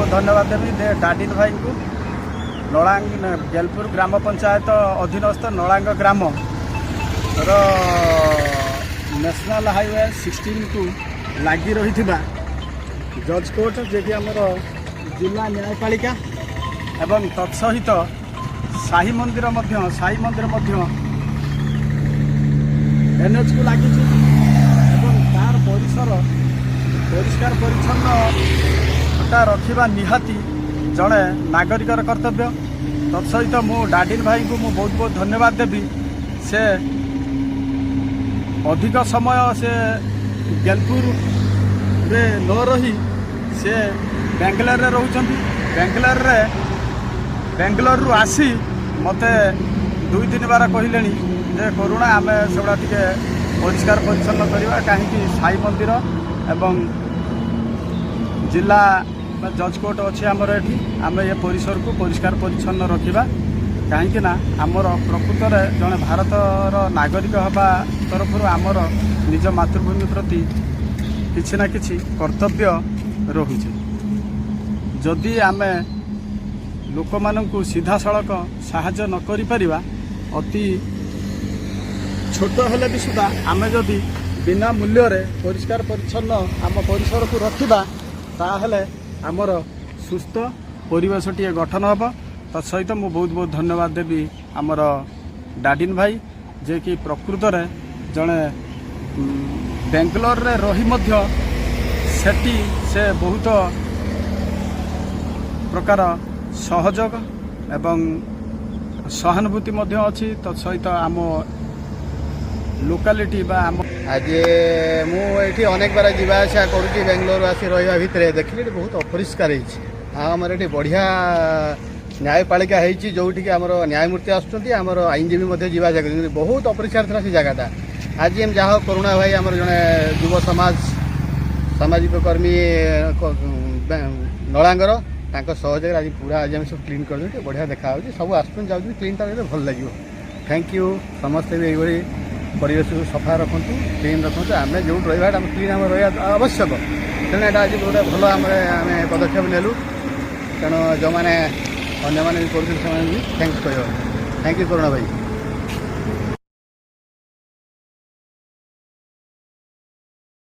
बहुत धन्यवाद देवी डाडिन भाई को नलांग गेलपुर ग्राम पंचायत अधीनस्थ नलांग ग्राम नेशनल हाईवे 16 को लगी रही जज कोर्ट जी आमर जिला न्यायपालिका एवं तत्सहित साई मंदिर एनएच को लगी तार परिसर परिष्कार परिच्छन्नता रखा निहाती जड़े नागरिकर कर्तव्य। तत्सहित मु डाडिन भाई को बहुत बहुत धन्यवाद देवी से अधिक समय से गेलपुर रे न रही से बेंगलोर रे रहउछंती। बेंगलोर रु आसी मते 2-3 बार कहले जे करुणा आम सेगुड़ा टे परिष्कार परिच्छन्न करवा कहीं साई मंदिर एवं जिला जज कोर्ट अच्छे आमर ये आम ये परिसर को परिष्कार परिच्छन्न रखा कहीं आमर प्रकृत में जड़े भारतर नागरिक हवा तरफ आमर निज मातृभूमि प्रति किछि ना किछि कर्तव्य रहुचे। जदि आम लोक मानू सीधा सड़क साहाय्य न करि परिबा अति छोट हेले भी सुधा आम जदि बिना मूल्य रे परिष्कार परिच्छन्न आम परिसर को रखा ताहले आमर सुस्थ परिवेश टी गठन हम। तत्सहित मु बहुत बहुत धन्यवाद देवी आमर डाडिन भाई जे कि प्रकृत में जड़े बेंगलोर रे रही मध्य सेठी से बहुत प्रकार सहयोग एवं सहानुभूति मध्य अच्छी। तत्सहित आम लोकालिटी बा आम आज मुझे अनेक बार जीवा आसा करुँच बेंगलोर आसी रहा भितर देखिए बहुत अपरिष्कार होमर ये बढ़िया न्यायपालिका होती जो आमर न्यायमूर्ति आमर आईनजीवी जीवा बहुत अपरिष्कार था से जगहटा। आज हम जहाँ करुणा भाई आमर जड़े युव समाज सामाजिक कर्मी नलांगर सहयोग आज पूरा आज हम सब क्लीन कर बढ़िया देखा सब आसुन जाऊँ क्लीनटा भल लगे। थैंक यू समस्ते भी यही परिवेश को सफा रखु क्लीन रखु आम जो रहा क्लीन आम रहा आवश्यक तेणु यहाँ आज गोटे भल आम पदक्षेप नेलु तेणु जो मैंने अन्य मैंने भी थैंक्स कह। थैंक यू करुणा भाई।